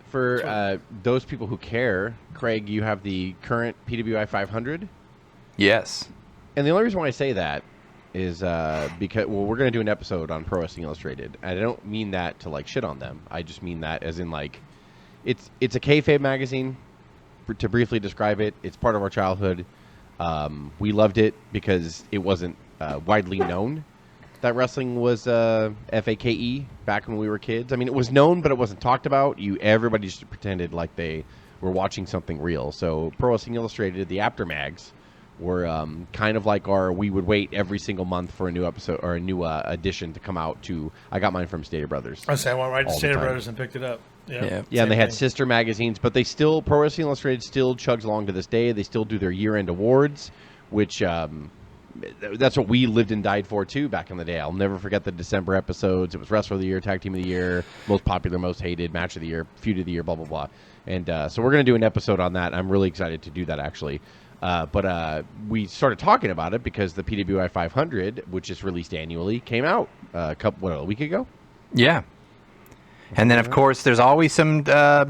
For those people who care, Craig, you have the current PWI 500. Yes. And the only reason why I say that is because, well, we're going to do an episode on Pro Wrestling Illustrated. And I don't mean that to, like, shit on them. I just mean that as in, like, it's a kayfabe magazine, to briefly describe it. It's part of our childhood. We loved it because it wasn't widely known that wrestling was FAKE back when we were kids. I mean, it was known, but it wasn't talked about. Everybody just pretended like they were watching something real. So Pro Wrestling Illustrated, the aftermags, were kind of like we would wait every single month for a new episode or a new edition to come out. I got mine from Stater Brothers. I went right to Stater Brothers and picked it up. Yeah, and they had sister magazines, but Pro Wrestling Illustrated still chugs along to this day. They still do their year-end awards, which that's what we lived and died for too back in the day. I'll never forget the December episodes. It was Wrestler of the Year, Tag Team of the Year, Most Popular, Most Hated, Match of the Year, Feud of the Year, blah blah blah. And so we're going to do an episode on that. I'm really excited to do that actually. But we started talking about it because the PWI 500, which is released annually, came out a week ago. Yeah. And then, of course, there's always some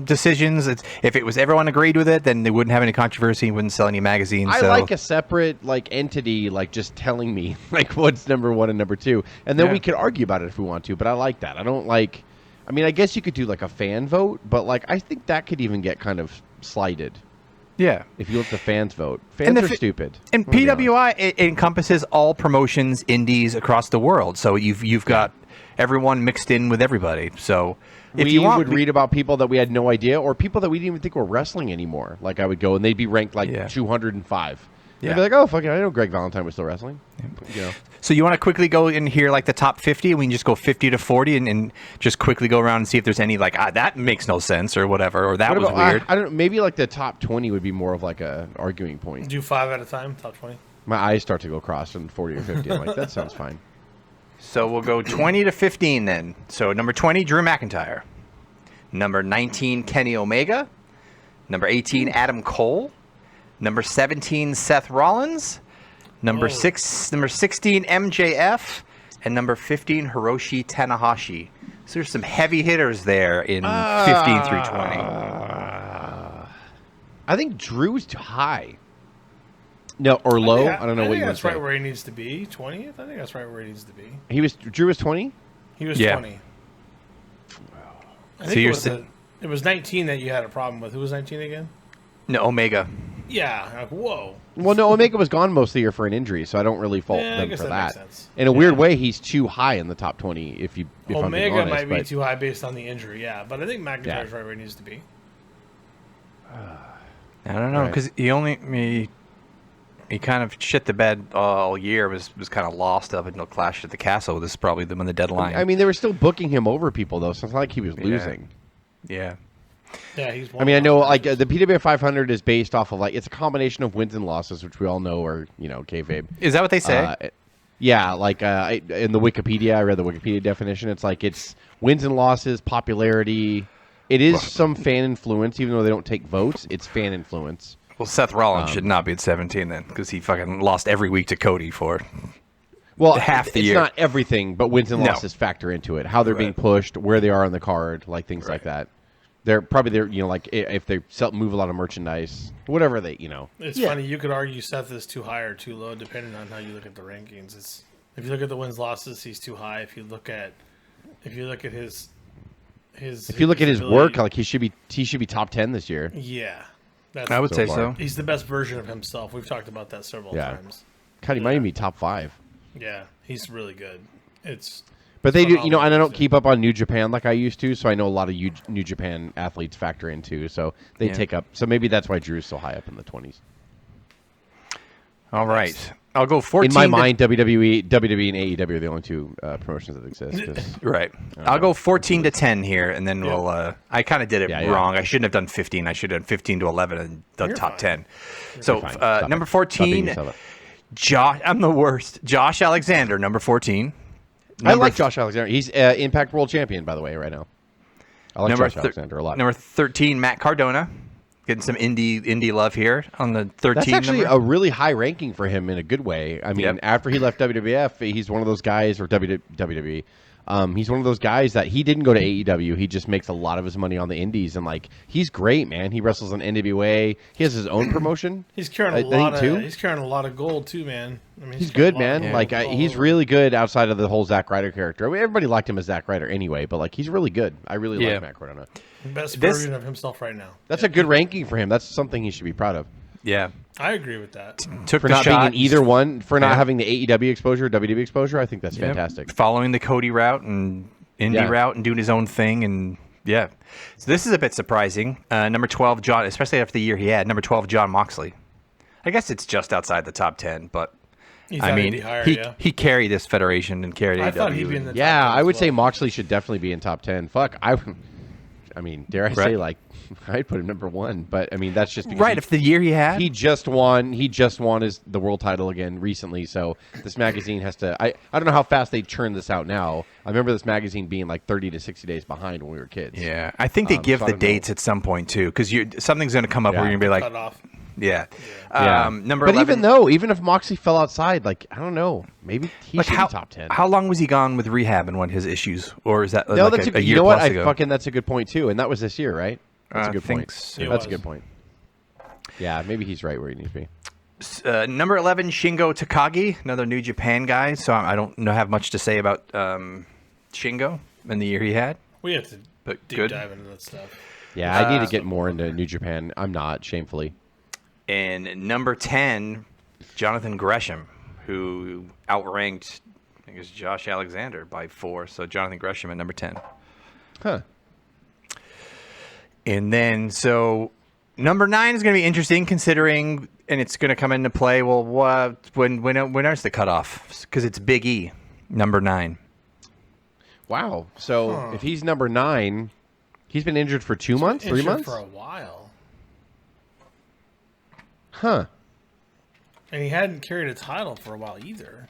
decisions. If it was everyone agreed with it, then they wouldn't have any controversy, wouldn't sell any magazines. I like a separate entity, just telling me what's number one and number two, and then we could argue about it if we want to. But I like that. I don't like. I mean, I guess you could do a fan vote, but I think that could even get kind of slighted. Yeah. If you let the fans vote, fans are stupid. And PWI it encompasses all promotions, indies across the world. So you've got everyone mixed in with everybody. So if you would read about people that we had no idea, or people that we didn't even think were wrestling anymore. I would go and they'd be ranked 205. Yeah. I'd be like, oh, fuck it, I know Greg Valentine was still wrestling. Yeah. So you want to quickly go in here the top 50? We can just go 50 to 40 and just quickly go around and see if there's any that makes no sense or whatever, or that was weird. I don't know. Maybe the top 20 would be more of a arguing point. Do 5 at a time, top 20. My eyes start to go cross in 40 or 50. I'm like, that sounds fine. So we'll go 20 to 15 then. So number 20, Drew McIntyre. Number 19, Kenny Omega. Number 18, Adam Cole. Number 17, Seth Rollins. Number 16, MJF. And number 15, Hiroshi Tanahashi. So there's some heavy hitters there in 15 through 20. I think Drew's too high. No, or low. I don't know what you want to say. That's right where he needs to be. 20th? I think that's right where he needs to be. Drew was 20? He was 20. I think it was 19 that you had a problem with. Who was 19 again? No, Omega. Yeah. Whoa. Well, no, Omega was gone most of the year for an injury, so I don't really fault them for that. In a weird way, he's too high in the top 20. If Omega I'm being honest, might be too high based on the injury, but I think McIntyre's right where he needs to be. I don't know, because he kind of shit the bed all year, was kind of lost up until Clash at the Castle. This is probably when the deadline. I mean, they were still booking him over people, though, so it's not like he was losing. Yeah. Yeah, he's one. I mean, I know, the PWI 500 is based off of, it's a combination of wins and losses, which we all know are, kayfabe. Is that what they say? Yeah, in the Wikipedia, I read the Wikipedia definition. It's wins and losses, popularity. It is some fan influence, even though they don't take votes. It's fan influence. Well, Seth Rollins should not be at 17 then, because he fucking lost every week to Cody for half the year. It's not everything, but wins and losses factor into it. How they're being pushed, where they are on the card, things like that. They're probably if they move a lot of merchandise, whatever they, It's funny. You could argue Seth is too high or too low, depending on how you look at the rankings. If you look at the wins losses, he's too high. If you look at his work, he should be top 10 this year. Yeah. I would say so. He's the best version of himself. We've talked about that several times. God, he might even be top 5. Yeah, he's really good. But they do, and I don't keep up on New Japan like I used to, so I know a lot of New Japan athletes factor in too. So they take up. So maybe that's why Drew's so high up in the 20s. All right. I'll go 14. In my mind, WWE and AEW are the only two promotions that exist. Right. I'll go 14 to 10 here, and then we'll. I kind of did it wrong. I shouldn't have done 15. I should have done 15 to 11 and done top 10. So number 14, Josh. I'm the worst. Josh Alexander, number 14. I like Josh Alexander. He's Impact World Champion, by the way, right now. I like Josh Alexander a lot. Number 13, Matt Cardona. Getting some indie love here on the 13. That's actually a really high ranking for him in a good way. I mean, after he left WWF, he's one of those guys, or WWE, He's one of those guys that he didn't go to AEW. He just makes a lot of his money on the indies, and like he's great, man. He wrestles on NWA. He has his own promotion. He's carrying he's carrying a lot of gold too, man. I mean, he's good, man. gold Like he's really good outside of the whole Zack Ryder character. I mean, everybody liked him as Zack Ryder anyway, but like he's really good. I really like Matt Cardona. Best version of himself right now. That's a good ranking for him. That's something he should be proud of. Yeah, I agree with that. Took For the not shot. being in either one, for not having the AEW exposure, WWE exposure, I think that's Yep. fantastic. Following the Cody route and indie route and doing his own thing, and so this is a bit surprising. Number 12, John, especially after the year he had. Number 12, John Moxley. I guess it's just outside the top 10, but I mean, he carried this federation and carried AEW. I thought he'd be in the top 10 I would as say well. Moxley should definitely be in top 10. Fuck, I mean, dare I say, like, I'd put him number 1, but I mean that's just because if the year he had, he just won the world title again recently. So this magazine has to. I don't know how fast they churn this out now. I remember this magazine being like 30 to 60 days behind when we were kids. Yeah, I think they give so the dates at some point too, because something's going to come up where you're going to be like, Cut off. Number but 11, even if Moxley fell outside, like I don't know, maybe he should be top 10. How long was he gone with rehab and his issues, or is that No, like that's a year you know what? plus ago? That's a good point too, and that was this year, right? That's a good think point. so. That's a good point. Yeah, maybe he's right where he needs to be. Number 11, Shingo Takagi, another New Japan guy. So I don't have much to say about Shingo and the year he had. We have to deep dive into that stuff. Yeah, I need to get more into New Japan. I'm not, shamefully. And number 10, Jonathan Gresham, who outranked, I think it was Josh Alexander by 4. So Jonathan Gresham at number 10. Huh. And then, so number 9 is going to be interesting considering, and it's going to come into play. Well, when is the cutoff? Because it's Big E, number 9. Wow. So if he's number 9, he's been injured for 2 months, 3 months? For a while. Huh. And he hadn't carried a title for a while either.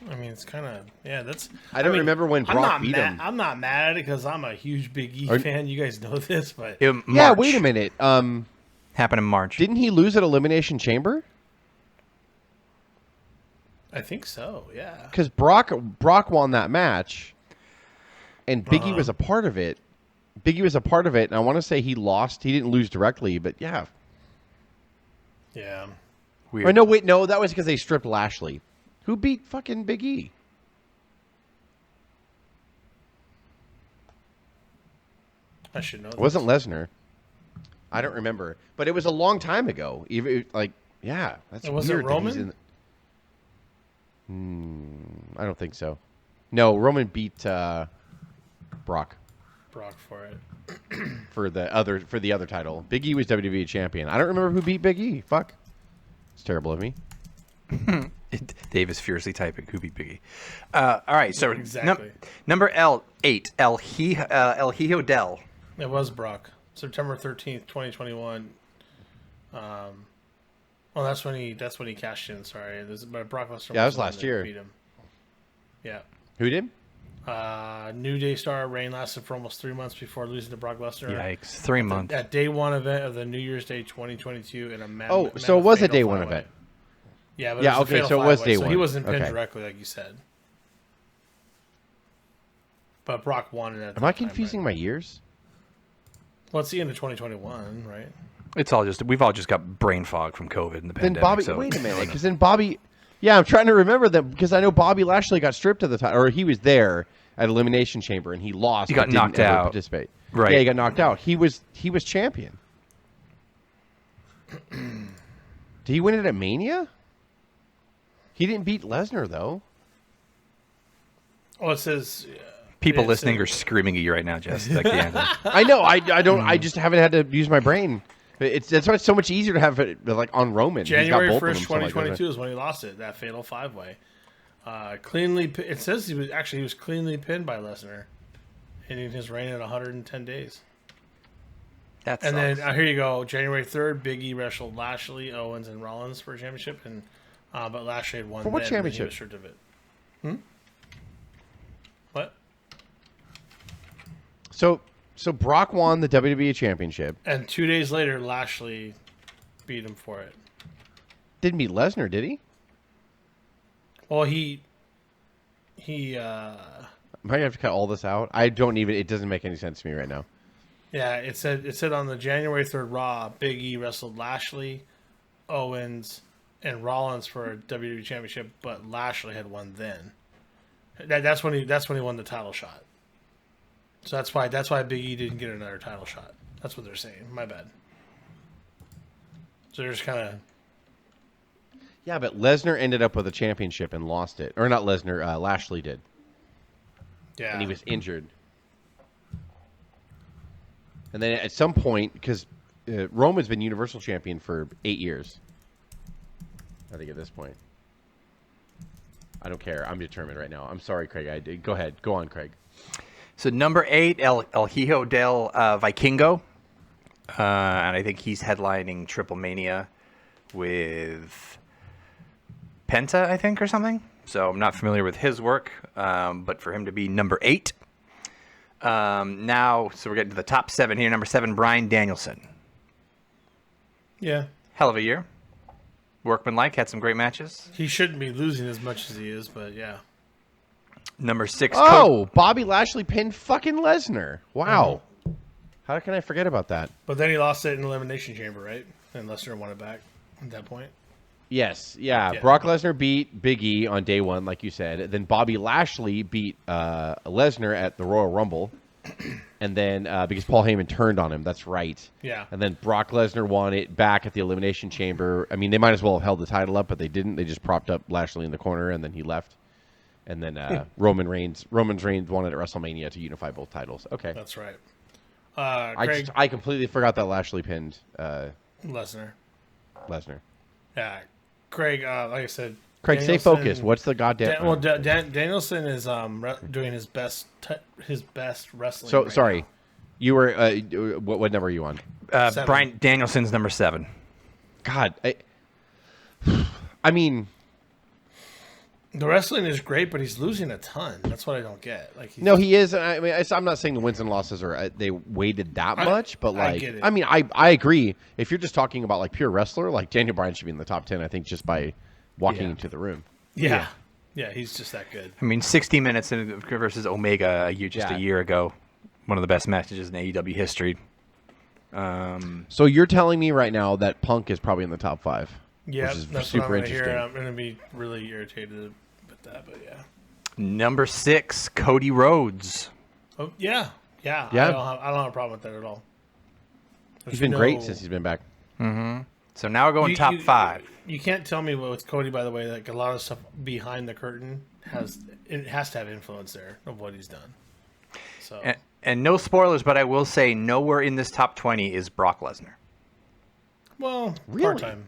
I mean, it's kind of, that's... I don't remember when Brock beat him. I'm not mad at it because I'm a huge Big E fan. You guys know this, but... Yeah, wait a minute. Happened in March. Didn't he lose at Elimination Chamber? I think so, yeah. Because Brock won that match, and Big E was a part of it. Big E was a part of it, and I want to say he lost. He didn't lose directly, but yeah. Yeah. Weird. Or no, that was because they stripped Lashley. Who beat fucking Big E? I should know It wasn't Lesnar. I don't remember, but it was a long time ago. Even that's was weird. it Roman? I don't think so. No, Roman beat Brock for it. for the other title. Big E was WWE champion. I don't remember who beat Big E. Fuck, it's terrible of me. Dave is fiercely typing. Who beat Big E? All right, so Exactly. number 8, El Hijo Del. It was Brock. September 13th, 2021. Well, that's when he cashed in. Sorry, but Brock Lesnar. Yeah, that was last year. Beat him. Yeah. Who did? New Day star reign lasted for almost 3 months before losing to Brock Lesnar. Yikes! 3 months. At day 1 event of the New Year's Day 2022 in a So it was a day 1 event. Yeah, but Yeah, it was a okay, fatal so it was five-way, day so 1. he wasn't pinned Okay. directly, like you said. But Brock won it. Am I confusing my years? Well, it's the end of 2021, right? It's all we've all just got brain fog from COVID and the Then pandemic. Bobby, so, wait a minute, because then Bobby, yeah, I'm trying to remember them because I know Bobby Lashley got stripped of the title, or he was there at Elimination Chamber and he lost. He got but didn't knocked ever out. Participate. Right. Yeah, he got knocked out. He was champion. Did he win it at Mania? He didn't beat Lesnar though. Well, it says People listening are screaming at you right now, Jess. Like the anthem. I know. I don't. I just haven't had to use my brain. That's why it's so much easier to have it like on Roman. January He's got both 1st, of them, so, like, 2022 is when he lost it. That fatal 5-way. Cleanly. It says he was cleanly pinned by Lesnar, ending his reign at 110 days. That And sucks. then here you go. January 3rd, Big E wrestled Lashley, Owens, and Rollins for a championship, and but Lashley had won. For what then, and he championship? was stripped of it. What? So Brock won the WWE Championship. And 2 days later, Lashley beat him for it. Didn't beat Lesnar, did he? Well, he might have to cut all this out. I don't even. It doesn't make any sense to me right now. Yeah, it said on the January 3rd Raw, Big E wrestled Lashley, Owens, and Rollins for a WWE Championship, but Lashley had won then. That's when he won the title shot. So that's why Big E didn't get another title shot. That's what they're saying. My bad. So they're just kind of. Yeah, but Lesnar ended up with a championship and lost it, or not Lesnar. Lashley did. Yeah. And he was injured. And then at some point, because Roman's been Universal Champion for 8 years. I think at this point. I don't care. I'm determined right now. I'm sorry, Craig. Go ahead. Go on, Craig. So number 8, El Hijo del Vikingo. And I think he's headlining Triple Mania with Penta, I think, or something. So I'm not familiar with his work, but for him to be number 8. Now, so we're getting to the top 7 here. Number 7, Bryan Danielson. Yeah. Hell of a year. Workmanlike, had some great matches. He shouldn't be losing as much as he is, but yeah. Number 6. Bobby Lashley pinned fucking Lesnar. Wow. How can I forget about that? But then he lost it in Elimination Chamber, right? And Lesnar won it back at that point. Yes, yeah. Brock Lesnar beat Big E on day 1, like you said. Then Bobby Lashley beat Lesnar at the Royal Rumble. And then, because Paul Heyman turned on him, that's right. Yeah. And then Brock Lesnar won it back at the Elimination Chamber. I mean, they might as well have held the title up, but they didn't. They just propped up Lashley in the corner, and then he left. And then Roman Reigns won it at WrestleMania to unify both titles. Okay. That's right. I completely forgot that Lashley pinned Lesnar. Yeah. Craig, like I said, Craig, stay focused. What's the goddamn? Danielson is doing his best wrestling. So right sorry, now. you were what number are you on? Bryan Danielson's number 7. God, I mean, the wrestling is great, but he's losing a ton. That's what I don't get. Like, no, he is. I mean, I'm not saying the wins and losses are they weighted that much, but like, I get it. I mean, I agree. If you're just talking about like pure wrestler, like Daniel Bryan should be in the top 10. I think just by walking into the room. Yeah, he's just that good. I mean, 60 minutes versus Omega a year ago. One of the best matches in AEW history. So you're telling me right now that Punk is probably in the top 5? Yeah, which is that's super what I'm interesting. Hear. I'm going to be really irritated with that, but yeah. Number 6, Cody Rhodes. Oh yeah. I don't have a problem with that at all. He's been great since he's been back. Mm-hmm. So now we're going top 5. You can't tell me with Cody, by the way, like a lot of stuff behind the curtain has to have influence there of what he's done. So and no spoilers, but I will say nowhere in this top 20 is Brock Lesnar. Well, really? part-time.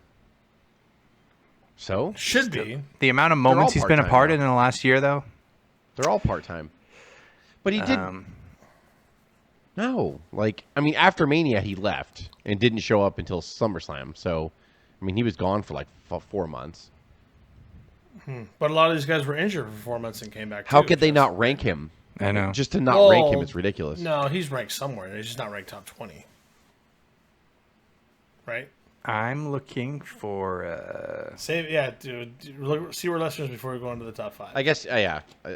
So should be the amount of moments he's been a part now. in the last year, though. They're all part-time. But he did. No, like I mean, after Mania he left and didn't show up until SummerSlam. So, I mean, he was gone for like 4 months. But a lot of these guys were injured for 4 months and came back. How could they not rank him? I know. Just to not rank him, it's ridiculous. No, he's ranked somewhere. He's just not ranked top 20. Right? I'm looking for. Dude. See where Lesnar is before we go into the top 5. I guess,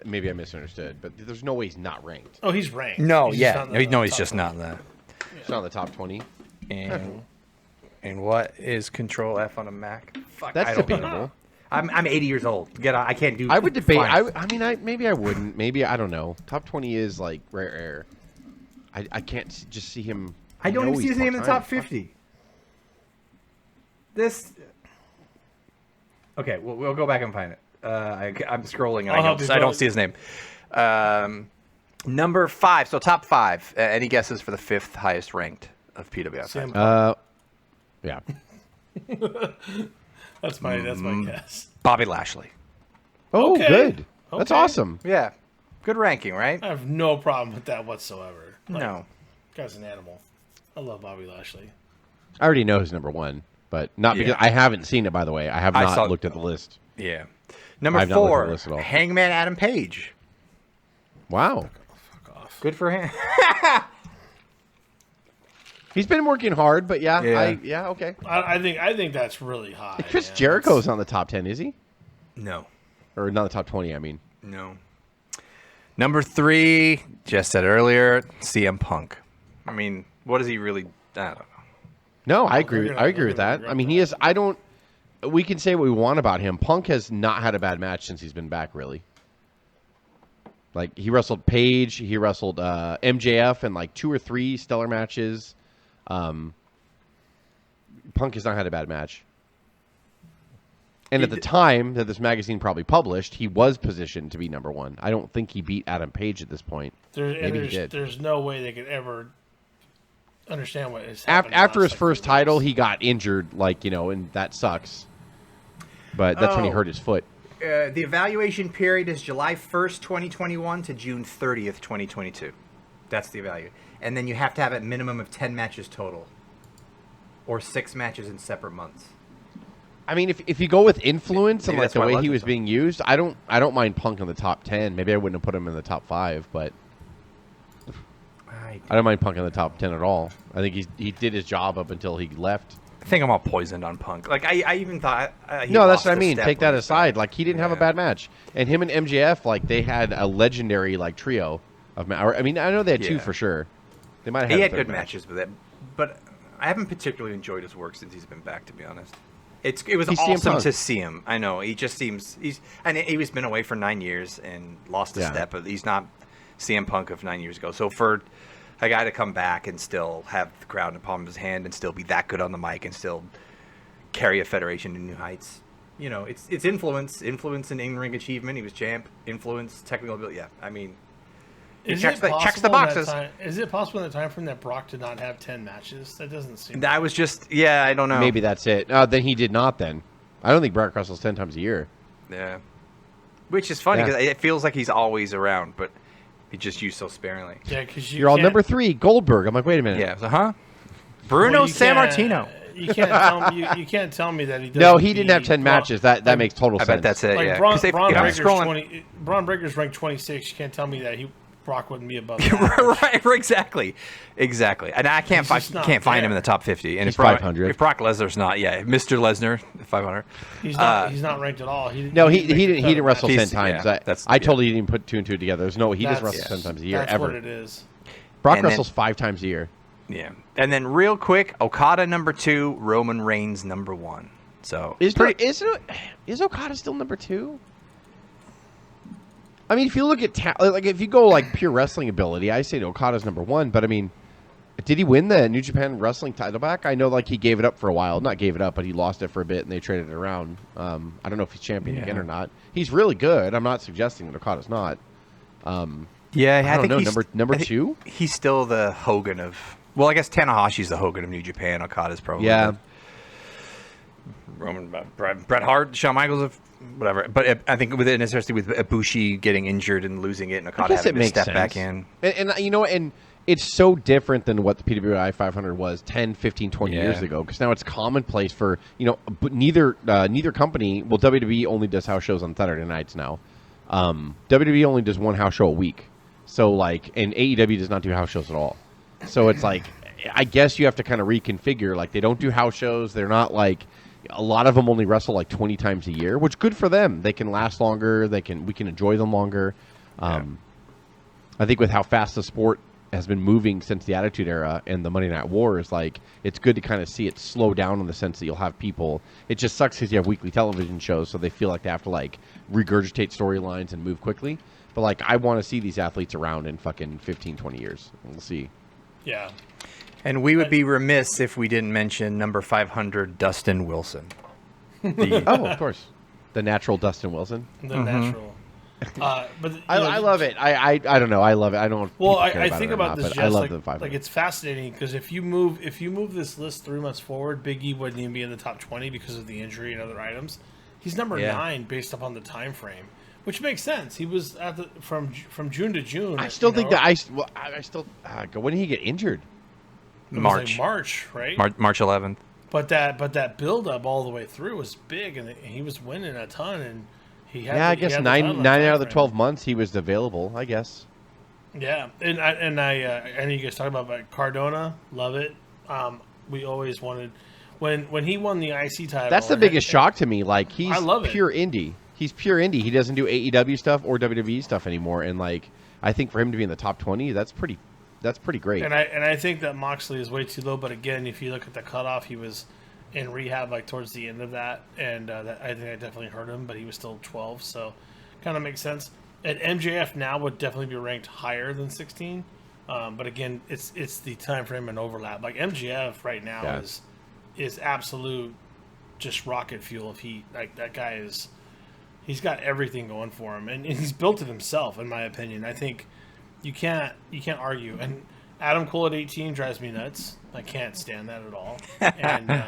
maybe I misunderstood, but there's no way he's not ranked. Oh, he's ranked. No, he's he's just not in the. He's not in the top 20. And what is Control F on a Mac? Fuck, That's I don't know. debatable. I'm 80 years old. I can't do. I would debate. fine. Maybe I wouldn't. Maybe I don't know. Top 20 is like rare. I can't just see him. I don't even see his name in the top 50. This. Okay, we'll go back and find it. I'm scrolling and I don't see his name. Number 5. So top 5. Any guesses for the 5th highest ranked of PWF? Yeah. That's my guess. Bobby Lashley. Oh, Okay. good. That's Okay. awesome. Yeah, good ranking, right? I have no problem with that whatsoever. No. Guy's an animal. I love Bobby Lashley. I already know who's number 1, but not because I haven't seen it. By the way, I have not looked at the list. Yeah. Number I've not looked at 4, the list at all. Hangman Adam Page. Wow. Fuck off. Good for him. He's been working hard, but Yeah. okay. I think that's really high. Chris man. Jericho's on the top 10, is he? No. Or not the top 20, I mean. No. Number 3, just said earlier, CM Punk. I mean, what is he really? I don't know. No, I agree. I agree with that. I mean, he is. I don't. We can say what we want about him. Punk has not had a bad match since he's been back, really. Like, he wrestled Paige, he wrestled MJF in like 2 or 3 stellar matches. Punk has not had a bad match. And at the time that this magazine probably published, he was positioned to be number 1. I don't think he beat Adam Page at this point. Maybe he did. There's no way they could ever understand what is happening. After his first title, he got injured, like, and that sucks. But that's when he hurt his foot. The evaluation period is July 1st, 2021 to June 30th, 2022. That's the evaluation. And then you have to have a minimum of 10 matches total. Or 6 matches in separate months. I mean, if you go with influence and like the way he was so. being used, I don't mind Punk in the top 10. Maybe I wouldn't have put him in the top 5, but I don't mind Punk in the top 10 at all. I think he did his job up until he left. I think I'm all poisoned on Punk. Like, I even thought... No, that's what I mean. Take that aside. Like, he didn't have a bad match. And him and MJF, like, they had a legendary, like, trio of... I mean, I know they had 2 for sure. They might have had He had good matches with it. But I haven't particularly enjoyed his work since he's been back, to be honest. It was awesome to see him. I know. He just seems... He's been away for 9 years and lost a step. But he's not CM Punk of 9 years ago. So for a guy to come back and still have the crowd in the palm of his hand and still be that good on the mic and still carry a federation to new heights, it's influence and in-ring achievement. He was champ. Influence, technical ability. Yeah, I mean... checks the boxes. Is it possible in the time frame that Brock did not have 10 matches? That doesn't seem... That was just... Yeah, I don't know. Maybe that's it. Then he did not then. I don't think Brock wrestles 10 times a year. Yeah. Which is funny because it feels like he's always around, but he just used so sparingly. Yeah, because you're all number 3, Goldberg. I'm like, wait a minute. Yeah, Bruno Sammartino. You can't tell me that he doesn't. No, he didn't have 10 matches. That makes total sense. I bet that's it, like yeah. Braun Breaker's ranked 26. You can't tell me that Brock wouldn't be above that. Right, exactly. And I can't find him in the top 50. And he's 500. If Brock Lesnar's not, Mr. Lesnar, 500. He's not ranked at all. He didn't wrestle 10 times. Yeah, I totally didn't put 2 and 2 together. He doesn't wrestle 10 times a year that's ever. What it is. Brock wrestles 5 times a year. Yeah. And then real quick, Okada number 2, Roman Reigns number 1. So is Okada still number 2? I mean, if you look at if you go like pure wrestling ability, I say Okada's number 1. But I mean, did he win the New Japan Wrestling title back? I know like he gave it up for a while. Not gave it up, but he lost it for a bit, and they traded it around. I don't know if he's champion again or not. He's really good. I'm not suggesting that Okada's not. I think he's number 2. He's still the Hogan of. Well, I guess Tanahashi's the Hogan of New Japan. Okada's probably Roman, Bret Hart, Shawn Michaels of. Whatever, but I think with it, especially with Ibushi getting injured and losing it, and Okada having to step back in. And it's so different than what the PWI 500 was 10, 15, 20 years ago, because now it's commonplace for, but neither company, well, WWE only does house shows on Saturday nights now. WWE only does 1 house show a week. So, and AEW does not do house shows at all. So it's I guess you have to kind of reconfigure. They don't do house shows. They're not a lot of them only wrestle 20 times a year, which good for them. They can last longer. We can enjoy them longer. I think with how fast the sport has been moving since the Attitude Era and the Monday Night Wars, it's good to kind of see it slow down in the sense that you'll have people. It just sucks because you have weekly television shows, so they feel like they have to regurgitate storylines and move quickly. But I want to see these athletes around in fucking 15, 20 years. We'll see. Yeah. And we would be remiss if we didn't mention number 500, Dustin Wilson. Of course. The natural Dustin Wilson. The natural. But I love it. I don't know. I love it. I don't. Well, I think about this. Just I love the 500. It's fascinating because if you move this list 3 months forward, Big E wouldn't even be in the top 20 because of the injury and other items. He's number 9 based upon the time frame, which makes sense. He was from June to June. I still think that I still when did he get injured? March, right? March 11th. But that build up all the way through was big, and he was winning a ton, and he had. I guess 9 out of the 12 months he was available. I guess. Yeah, and I know you guys talk about Cardona, love it. We always wanted when he won the IC title. That's the biggest shock to me. He's I love pure indie. He's pure indie. He doesn't do AEW stuff or WWE stuff anymore, and I think for him to be in the top 20, that's pretty great. And I think that Moxley is way too low. But again, if you look at the cutoff, he was in rehab like towards the end of that, and that, I think I definitely hurt him. But he was still 12, so kind of makes sense. And MJF now would definitely be ranked higher than 16. But again, it's the time frame and overlap. Like MJF right now is absolute just rocket fuel of heat. Like that guy he's got everything going for him, and he's built it himself, in my opinion. I think you can't argue. And Adam Cole at 18 drives me nuts. I can't stand that at all. And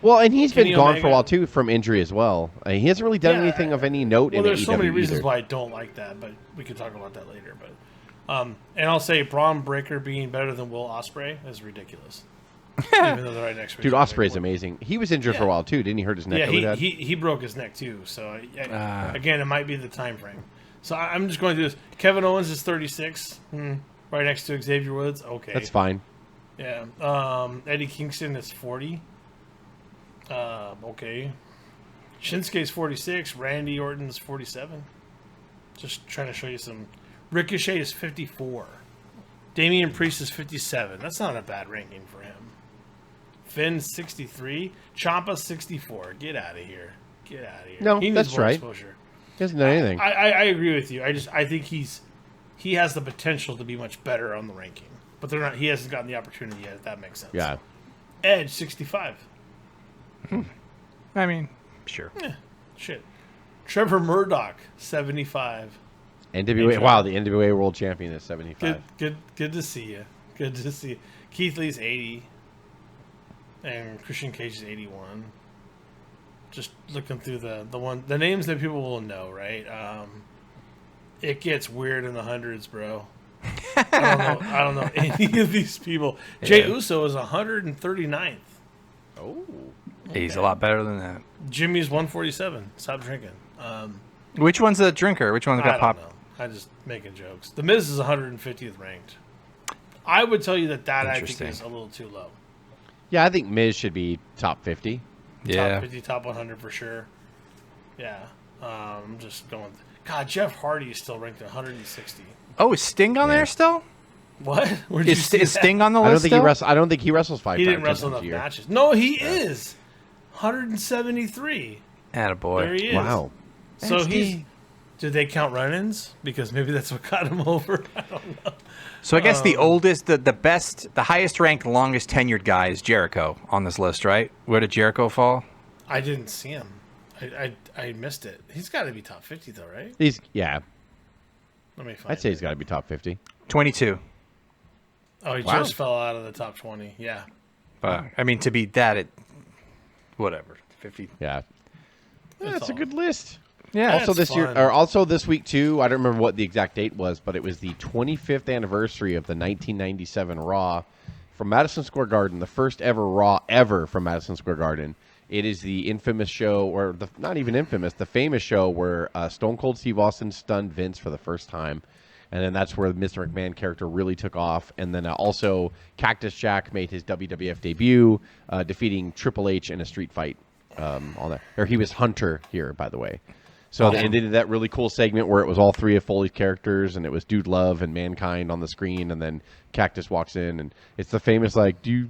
well, and he's been gone Omega, for a while too from injury as well. He hasn't really done anything of any note. Well, in there's so many reasons either. why I don't like that, but we can talk about that later. But and I'll say Braun Breaker being better than Will Ospreay is ridiculous. Even though they're right next to each Dude, other. Ospreay's amazing. He was injured for a while too. Didn't he hurt his neck? Yeah, he broke his neck too. So again, it might be the time frame. So I'm just going through this. Kevin Owens is 36, right next to Xavier Woods. Okay, That's fine. Yeah. Eddie Kingston is 40. Okay. Shinsuke's 46. Randy Orton's 47. Just trying to show you some. Ricochet is 54. Damian Priest is 57. That's not a bad ranking for him. Finn's 63. Ciampa's 64. Get out of here. Get out of here. No, he needs that's more right. exposure. He hasn't done anything. I agree with you. I think he has the potential to be much better on the ranking, but they're not. He hasn't gotten the opportunity yet. If that makes sense. Yeah. Edge 65. I mean, sure. Yeah, shit. Trevor Murdoch 75. NWA. Wow, the NWA World Champion is 75. Good to see you. Good to see you. Keith Lee's 80, and Christian Cage is 81. Just looking through the names that people will know, right? It gets weird in the hundreds, bro. I don't know any of these people. Jey Uso is 139th. Oh. Okay. He's a lot better than that. Jimmy's 147. Stop drinking. Which one's a drinker? Which one's got I popped? don't know. I just making jokes. The Miz is 150th ranked. I would tell you that I think is a little too low. Yeah, I think Miz should be top 50. Yeah. Top 50, top 100 for sure. Yeah. I'm just going. God, Jeff Hardy is still ranked at 160. Oh, is Sting on there still? What? Where'd you see Is that? Sting on the I list? I don't think he wrestles 5 He times. didn't wrestle enough a year. matches. No, he is 173. Attaboy. There he is. Wow. So NXT. he's. Did they count run-ins? Because maybe that's what got him over. I don't know. So I guess the oldest, the best, the highest ranked, longest tenured guy is Jericho on this list, right? Where did Jericho fall? I didn't see him. I missed it. He's got to be top 50 though, right? Let me find. I'd say he's got to be top 50. 22. Oh, he Wow. just fell out of the top 20. Yeah. But I mean, to be that, it whatever 50. Yeah. That's a all. good list. Yeah. Also That's this year, fun. or also this week too. I don't remember what the exact date was, but it was the 25th anniversary of the 1997 Raw from Madison Square Garden, the first ever Raw ever from Madison Square Garden. It is the infamous show, or not even infamous, the famous show where Stone Cold Steve Austin stunned Vince for the first time, and then that's where the Mr. McMahon character really took off. And then also Cactus Jack made his WWF debut, defeating Triple H in a street fight. On that, or he was Hunter here, by the way. So they did that really cool segment where it was all 3 of Foley's characters, and it was Dude Love and Mankind on the screen, and then Cactus walks in, and it's the famous like, do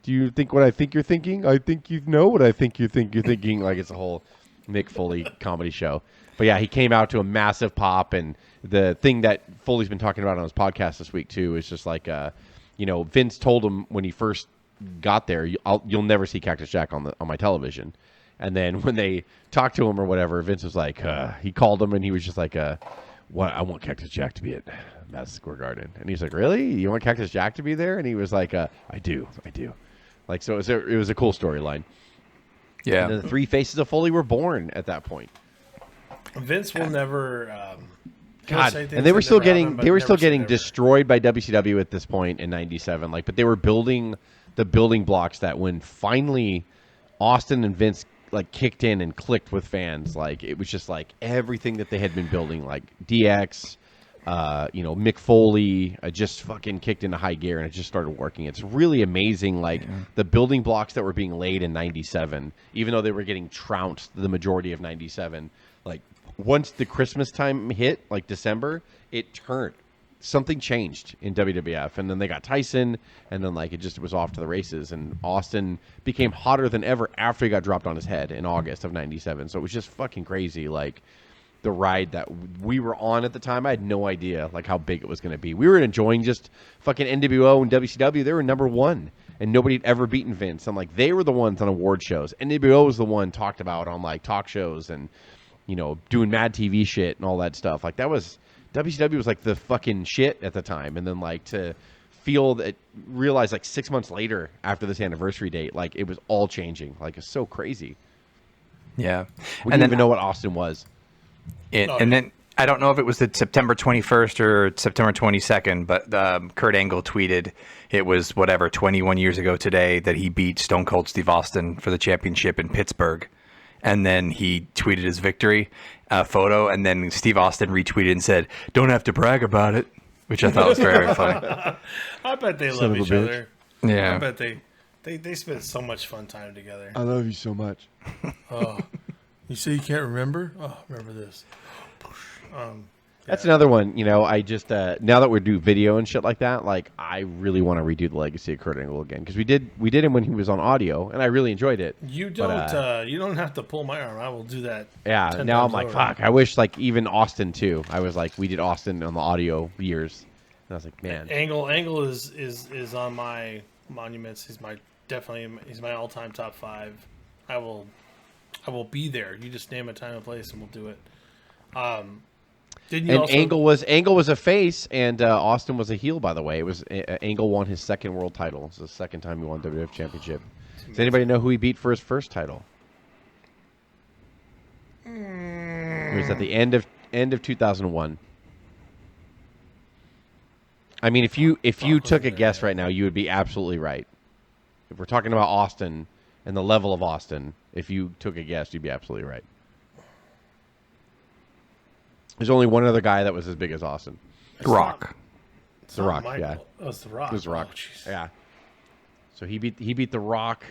you think what I think you're thinking? I think you know what I think you're thinking. Like, it's a whole Mick Foley comedy show. But yeah, he came out to a massive pop, and the thing that Foley's been talking about on his podcast this week too is just like, Vince told him when he first got there, you'll never see Cactus Jack on my television. And then when they talked to him or whatever, Vince was like, he called him and he was just like, "What? I want Cactus Jack to be at Madison Square Garden." And he's like, "Really? You want Cactus Jack to be there?" And he was like, "I do." Like, so it was a cool storyline. Yeah. And then the 3 faces of Foley were born at that point. Vince will never. God, and they were still getting destroyed by WCW at this point in '97. Like, but they were building the building blocks that when finally Austin and Vince like kicked in and clicked with fans, like it was just like everything that they had been building, like DX, Mick Foley, just fucking kicked into high gear and it just started working. It's really amazing, like the building blocks that were being laid in '97, even though they were getting trounced the majority of '97. Like once the Christmas time hit, like December, it turned. something changed in WWF, and then they got Tyson, and then like it just was off to the races, and Austin became hotter than ever after he got dropped on his head in August of '97. So it was just fucking crazy, like the ride that we were on at the time. I had no idea like how big it was going to be. We were enjoying just fucking NWO and WCW. They were number one, and nobody had ever beaten Vince. And like they were the ones on award shows. NWO was the one talked about on like talk shows and doing Mad TV shit and all that stuff. Like that was. WCW was like the fucking shit at the time, and then like to realize like 6 months later after this anniversary date, like it was all changing. Like it's so crazy. Yeah, We didn't even know what Austin was. And then I don't know if it was the September 21st or September 22nd, but Kurt Angle tweeted it was 21 years ago today that he beat Stone Cold Steve Austin for the championship in Pittsburgh. And then he tweeted his victory photo, and then Steve Austin retweeted and said, "Don't have to brag about it," which I thought was very, very funny. I bet they love each other. Yeah. I bet they spend so much fun time together. I love you so much. Oh, you say you can't remember? Oh, remember this. That's another one. I just now that we do video and shit like that, like I really want to redo the legacy of Kurt Angle again, because we did him when he was on audio, and I really enjoyed it. You don't you don't have to pull my arm. I will do that. Yeah. Now I'm like, over. fuck. I wish like even Austin too. I was like, we did Austin on the audio years, and I was like, man. Angle is on my monuments. He's my all-time top 5. I will be there. You just name a time and place, and we'll do it. Angle was a face, and Austin was a heel. By the way, it was Angle won his second world title. It's the second time he won WWF Championship. Does anybody know who he beat for his first title? It was at the end of 2001. I mean, if you took a guess right now, you would be absolutely right. If we're talking about Austin and the level of Austin, if you took a guess, you'd be absolutely right. There's only one other guy that was as big as Austin. The Rock. The Rock, yeah. Oh, it's The Rock. It was The Rock. Oh, yeah. So he beat The Rock.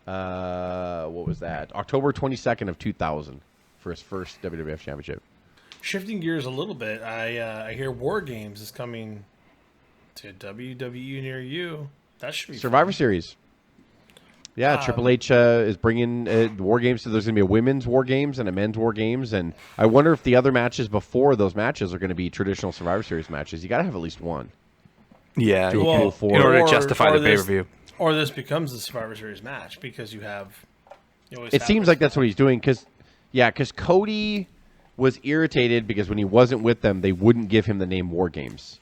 What was that? October 22nd of 2000 for his first WWF Championship. Shifting gears a little bit, I hear WarGames is coming to WWE near you. That should be Survivor fun. Series. Yeah, Triple H is bringing War Games. So there's going to be a women's War Games and a men's War Games. And I wonder if the other matches before those matches are going to be traditional Survivor Series matches. You got to have at least one. Yeah, in order to justify the pay-per-view. Or this becomes the Survivor Series match because you have... It seems like that's what he's doing because Cody was irritated because when he wasn't with them, they wouldn't give him the name War Games.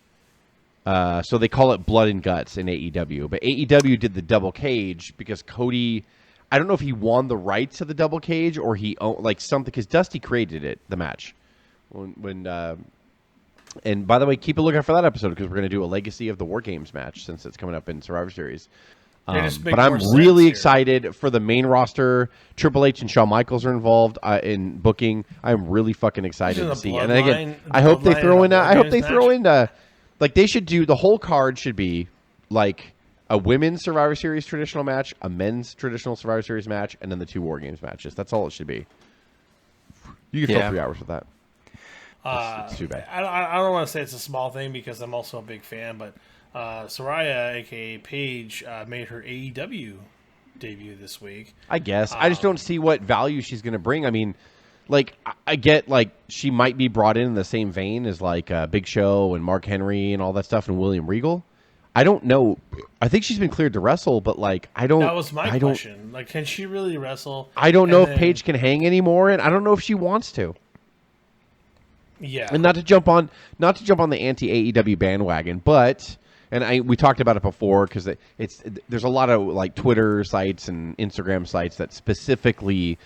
So they call it Blood and Guts in AEW. But AEW did the double cage because Cody, I don't know if he won the rights to the double cage or he owned like something, because Dusty created it, the match. And by the way, keep a lookout for that episode because we're going to do a Legacy of the War Games match since it's coming up in Survivor Series. But I'm really excited for the main roster. Triple H and Shawn Michaels are involved in booking. I'm really fucking excited to see. And again, I hope they throw in. Like, they should do, the whole card should be, like, a women's Survivor Series traditional match, a men's traditional Survivor Series match, and then the 2 War Games matches. That's all it should be. You can fill 3 hours with that. It's too bad. I don't want to say it's a small thing because I'm also a big fan, but Saraya, a.k.a. Paige, made her AEW debut this week. I guess. I just don't see what value she's going to bring. I mean... Like, I get, like, she might be brought in the same vein as, like, Big Show and Mark Henry and all that stuff and William Regal. I don't know. I think she's been cleared to wrestle, but, like, I don't... That was my question. Like, can she really wrestle? I don't know if Paige can hang anymore, and I don't know if she wants to. Yeah. And not to jump on the anti-AEW bandwagon, but... And we talked about it before because there's a lot of like Twitter sites and Instagram sites that specifically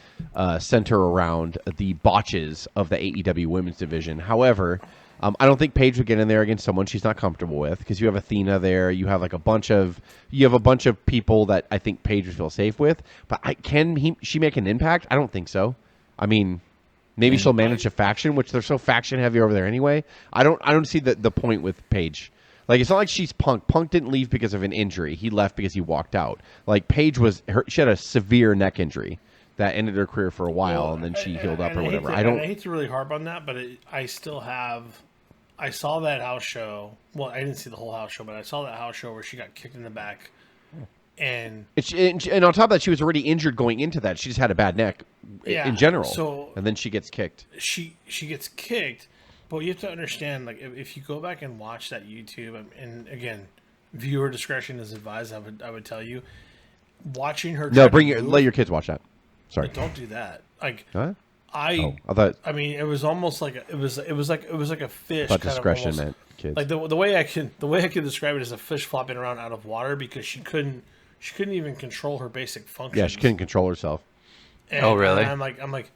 center around the botches of the AEW women's division. However, I don't think Paige would get in there against someone she's not comfortable with because you have Athena there, you have a bunch of people that I think Paige would feel safe with. But can she make an impact? I don't think so. I mean, maybe she'll manage a faction, which they're so faction heavy over there anyway. I don't see the point with Paige. Like, it's not like she's Punk. Punk didn't leave because of an injury. He left because he walked out. Like, Paige she had a severe neck injury that ended her career for a while, and then she healed up or whatever. I hate to really harp on that, but I still have I saw that house show. Well, I didn't see the whole house show, but I saw that house show where she got kicked in the back. And on top of that, she was already injured going into that. She just had a bad neck in general. So and then she gets kicked. She gets kicked, but you have to understand, like, if you go back and watch that YouTube, and again, viewer discretion is advised. I would tell you, watching her. No, let your kids watch that. Sorry, don't do that. Like, huh? I thought. I mean, it was almost like it was like a fish. But kind discretion of almost, meant kids. Like the way I can describe it is a fish flopping around out of water because she couldn't even control her basic functions. Yeah, she couldn't control herself. And, really? And I'm like,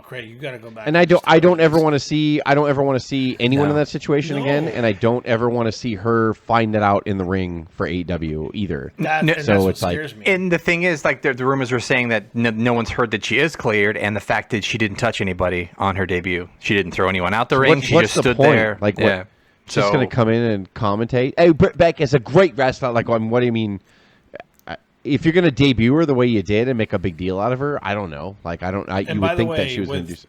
great, you got to go back. And I don't ever want to see anyone in that situation again, and I don't ever want to see her find it out in the ring for AEW either. That's what scares me. And the thing is, like, the rumors were saying that no one's heard that she is cleared, and the fact that she didn't touch anybody on her debut, she didn't throw anyone out the ring. She just stood there. Like, yeah. She's going to come in and commentate. Hey, Britt Baker is a great wrestler. Like, what do you mean? If you're going to debut her the way you did and make a big deal out of her, I don't know. Like, you would think that she was going to do.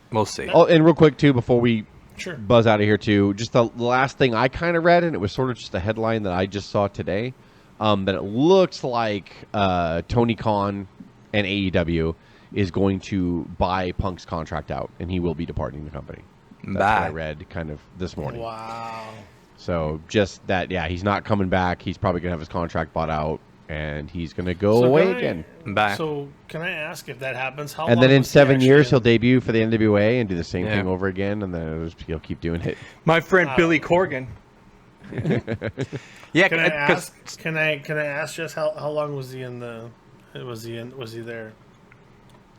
We'll see. Oh, and real quick too, before we Sure. buzz out of here too, just the last thing I kind of read, and it was sort of just a headline that I just saw today, that it looks like Tony Khan and AEW is going to buy Punk's contract out, and he will be departing the company. That's what I read kind of this morning. Wow. So just that, yeah, he's not coming back. He's probably going to have his contract bought out, and he's going to go away again. Bye. So can I ask, if that happens, how and long then in was he 7 actually years, he'll debut for the NWA and do the same Yeah. thing over again, and then he'll keep doing it. My friend Billy Corgan. Yeah, Can I ask just how long was he in the? Was he there?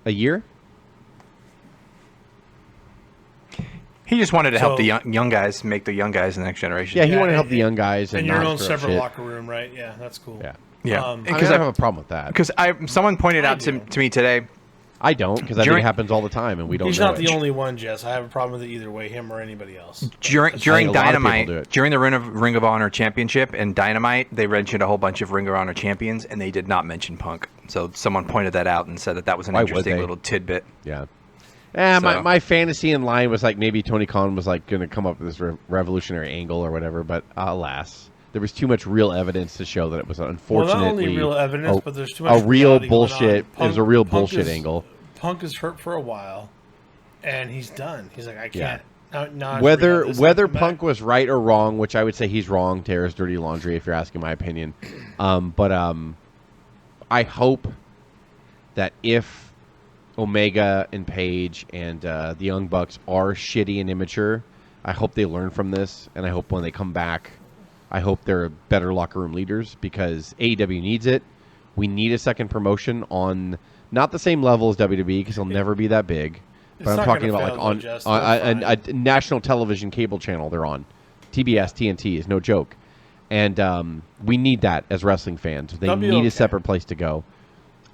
A year? he just wanted to help the young guys, make the young guys the next generation. Yeah, he wanted to help the young guys. And and your not own stir up separate shit. locker room, right? Yeah, that's cool. Yeah. Yeah. I don't have a problem with that. Because someone pointed out to me today. I don't, because I think it happens all the time, and we don't He's know not it. the only one, Jess. I have a problem with it either way, him or anybody else. During a lot of people do Dynamite, it. during the Ring of Honor Championship and Dynamite, they mentioned a whole bunch of Ring of Honor champions, and they did not mention Punk. So someone pointed that out and said that was an Why would interesting they? little tidbit. Yeah. So- My fantasy in line was like maybe Tony Khan was like going to come up with this revolutionary angle or whatever, but alas, there was too much real evidence to show that it was unfortunately Well, not only real evidence, but there's too much a real reality going bullshit. on. It was a real Punk bullshit is- angle. Punk is hurt for a while, and he's done. He's like, I can't. Now Whether Punk was right or wrong, which I would say he's wrong, tears dirty laundry if you're asking my opinion. But I hope that if Omega and Page and the Young Bucks are shitty and immature, I hope they learn from this, and I hope when they come back, I hope they're better locker room leaders, because AEW needs it. We need a second promotion on not the same level as WWE, because it'll never be that big. It's But I'm not talking gonna about fail, like on though, Jess. a national television cable channel they're on. TBS, TNT is no joke. And we need that as wrestling fans. They need a separate place to go.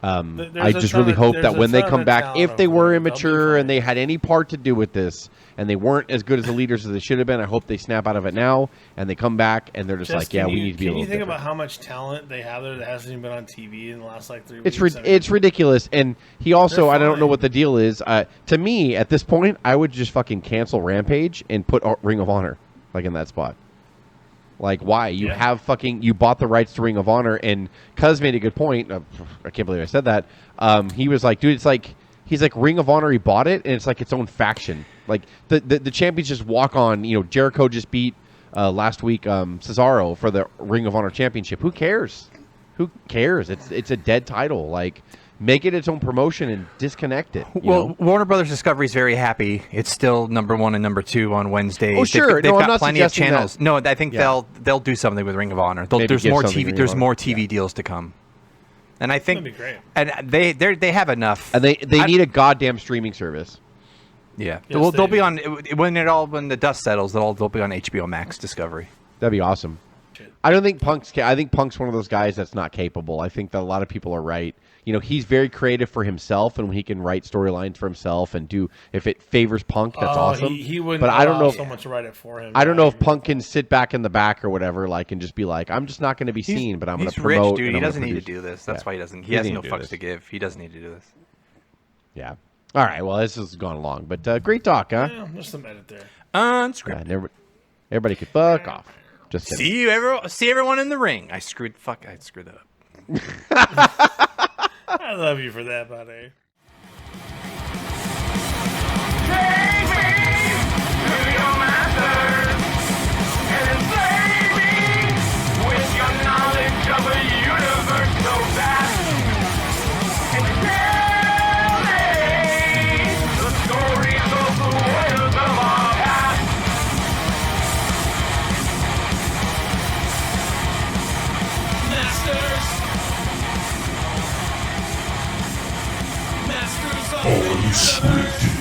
I just really hope that when they come back, if they were immature and they had any part to do with this, and they weren't as good as the leaders as they should have been, I hope they snap out of it now, and they come back, and they're just like, yeah, we need to be a little different. Can you think about how much talent they have there that hasn't even been on TV in the last, 3 It's weeks? it's ridiculous. And he also, They're I don't know fine. what the deal is. To me, at this point, I would just fucking cancel Rampage and put Ring of Honor, in that spot. Like, why? You bought the rights to Ring of Honor, and Cuz made a good point. I can't believe I said that. He was like, dude, he's like, Ring of Honor, he bought it, and it's like its own faction. Like, the champions just walk on. Jericho just beat, last week, Cesaro for the Ring of Honor championship. Who cares? Who cares? It's a dead title. Like, make it its own promotion and disconnect it. you know? Warner Brothers Discovery is very happy. It's still number 1 and number 2 on Wednesdays. Oh, sure. They've No, I'm got not plenty of suggesting channels. that. No, I think they'll do something with Ring of Honor. Maybe There's give more something TV. Ring of There's Honor. more TV deals to come. And I think That'd be great. And they have enough. And they need a goddamn streaming service. Yeah. Yes, They'll they be do. on when the dust settles. They'll be on HBO Max Discovery. That'd be awesome. I don't think I think Punk's one of those guys that's not capable. I think that a lot of people are right. He's very creative for himself, and when he can write storylines for himself and do, if it favors Punk, that's awesome. He wouldn't. But I don't know if someone to write it for him. I don't know if Punk can sit back in the back or whatever, and just be like, I'm just not going to be seen, but I'm going to He's promote. rich, dude. and He I'm gonna doesn't need to produce. do this. That's why he doesn't. He He has doesn't no need to do fucks this. to give. He doesn't need to do this. Yeah. All right. Well, this has gone along, but great talk, huh? Yeah, there's some edit there. Unscripted. Everybody could fuck off. Just kidding. See everyone in the ring. I screwed that up. I love you for that, buddy. Unscripted.